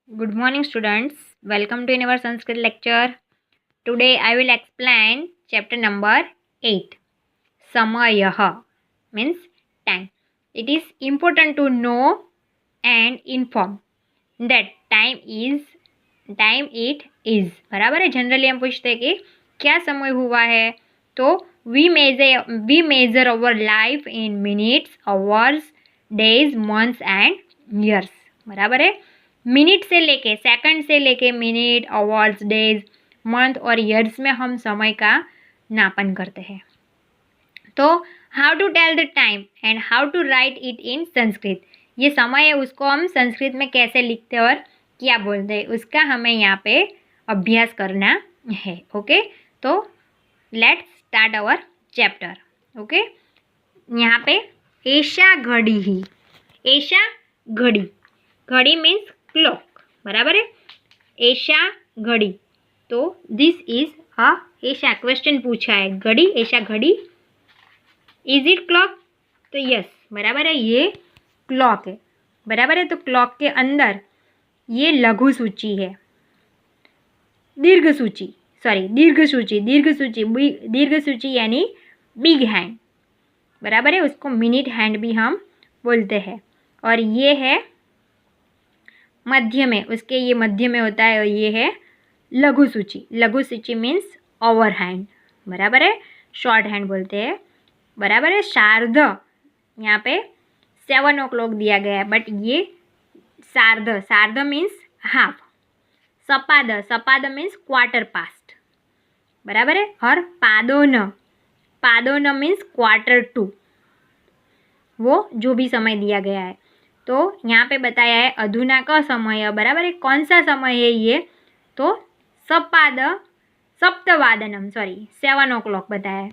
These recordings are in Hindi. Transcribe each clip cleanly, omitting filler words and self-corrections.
Good morning, students. Welcome to our Sanskrit lecture. Today I will explain chapter number 8. Samayah means time. It is important to know and inform that time it is. बराबर है. जनरली हम पूछते हैं कि क्या समय हुआ है, तो we measure our life in minutes, hours, days, months and years. बराबर है. मिनट से लेके सेकंड से लेके मिनट, आवर्स, डेज, मंथ और ईयर्स में हम समय का नापन करते हैं. तो how to tell the time and how to write it in Sanskrit. ये समय है, उसको हम संस्कृत में कैसे लिखते हैं और क्या बोलते हैं, उसका हमें यहाँ पे अभ्यास करना है. ओके, तो let's start our chapter. Okay, यहाँ पे एशा घड़ी ही. एशा घड़ी, घड़ी मीन्स क्लॉक. बराबर है. एशा घड़ी, तो this is a Esha. Question पूछा है घड़ी, एशा घड़ी. Is it clock? तो यस, बराबर है, ये क्लॉक है. बराबर है. तो क्लॉक के अंदर ये लघु सूची है, दीर्घ सूची, सॉरी दीर्घ सूची, दीर्घ सूची यानी बिग हैंड. बराबर है. उसको मिनट हैंड भी हम बोलते हैं. और ये है मध्य में, उसके ये मध्य में होता है, और ये है लघु सूची. लघु सूची मीन्स ओवर हैंड. बराबर है. शॉर्ट हैंड बोलते हैं. बराबर है. शार्द, यहाँ पे 7 o'clock दिया गया है, बट ये सार्ध, सार्ध मीन्स हाफ. सपाद, सपाद मीन्स क्वार्टर पास्ट. बराबर है. और पादोन, पादोन मीन्स क्वार्टर टू. वो जो भी समय दिया गया है. तो यहाँ पे बताया है अधुना का समय. बराबर है. कौन सा समय है ये, तो सपाद सप्तवादनम, सॉरी 7 o'clock बताया है.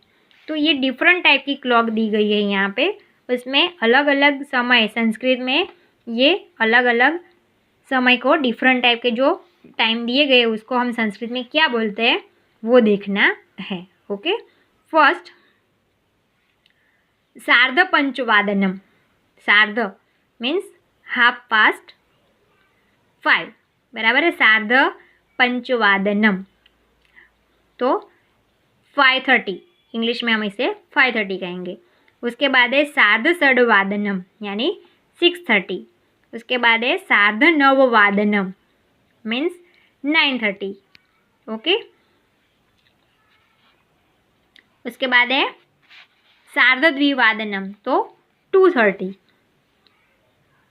तो ये डिफरेंट टाइप की क्लॉक दी गई है यहाँ पे. उसमें अलग अलग समय, संस्कृत में ये अलग अलग समय को, डिफरेंट टाइप के जो टाइम दिए गए उसको हम संस्कृत में क्या बोलते हैं वो देखना है. ओके, फर्स्ट सार्ध पंचवादनम. सार्ध मीन्स हाफ पास्ट 5. बराबर है. सार्ध पंचवादनम, तो 5:30, इंग्लिश में हम इसे 5:30 कहेंगे. उसके बाद है सार्ध षड्वादनम यानी 6:30. उसके बाद है सार्ध नववादनम मीन्स 9:30. ओके, उसके बाद है सार्ध द्विवादनम, तो 2:30.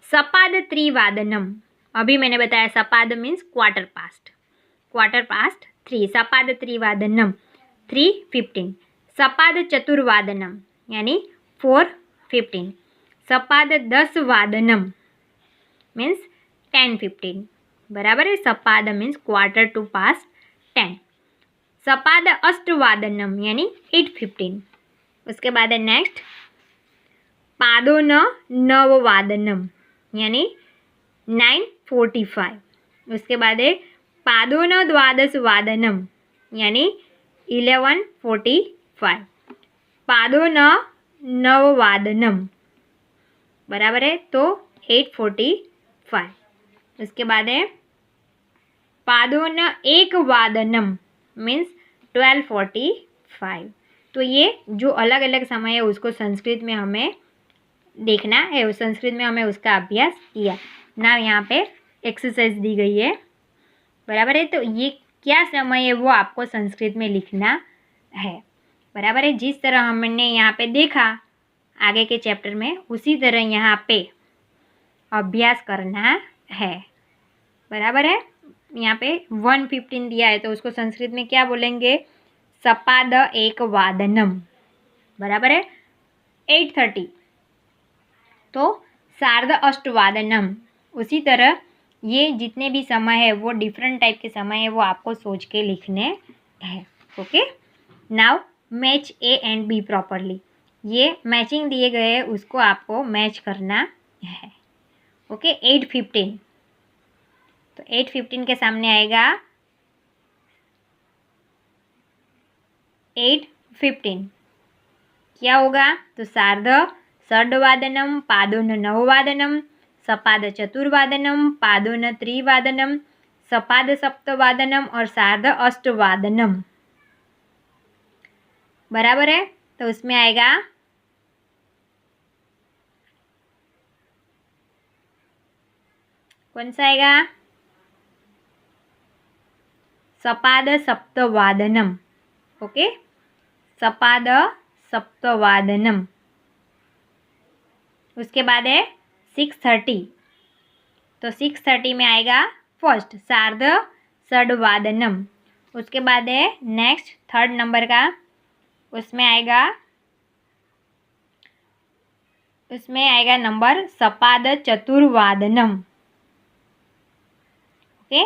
सपाद त्रिवादनम, अभी मैंने बताया सपाद means quarter past, quarter past 3. सपाद त्रिवादनम 3:15. सपाद चतुर्वादनम यानी 4:15. सपाद 10वादनम मीन्स 10:15. बराबर है. सपाद मीन्स क्वार्टर टू पास्ट 10. सपाद अष्टवादनम यानी 8:15. उसके बाद है नेक्स्ट पादोन नववादनम यानी 9:45. उसके बाद है पादोन द्वादश वादनम यानी 11:45. पादोन नववादनम, बराबर है, तो 8:45. उसके बाद है पादोन एक वादनम मीन्स 12:45. तो ये जो अलग अलग समय है उसको संस्कृत में हमें देखना है, उस संस्कृत में हमें उसका अभ्यास किया ना. यहाँ पे एक्सरसाइज दी गई है. बराबर है. तो ये क्या समय है वो आपको संस्कृत में लिखना है. बराबर है. जिस तरह हमने यहाँ पे देखा आगे के चैप्टर में, उसी तरह यहाँ पे अभ्यास करना है. बराबर है. यहाँ पे 1:15 दिया है, तो उसको संस्कृत में क्या बोलेंगे, सपाद एक वादनम. बराबर है. 8:30, तो सार्ध अष्टवादनम. उसी तरह ये जितने भी समय है वो डिफरेंट टाइप के समय है, वो आपको सोच के लिखने हैं. Okay, now match A and be properly. ये मैचिंग दिए गए हैं, उसको आपको मैच करना है. ओके, 8:15, तो 8:15 के सामने आएगा 8:15. क्या होगा, तो सार्ध षड्वादनम, पादोन नववादनम, सपाद चतुर्वादनम, पादोन त्रिवादनम, सपाद सप्तवादनम और सार्ध अष्टवादनम। बराबर है, तो उसमें आएगा कौन सा आएगा? सपाद सप्तवादनम। ओके, सपाद सप्तवादनम। उसके बाद है 6:30, तो 6:30 में आएगा फर्स्ट सार्ध षड्वादनम। उसके बाद है नेक्स्ट थर्ड नंबर का, उसमें आएगा नंबर सपाद चतुर्वादनम। ओके,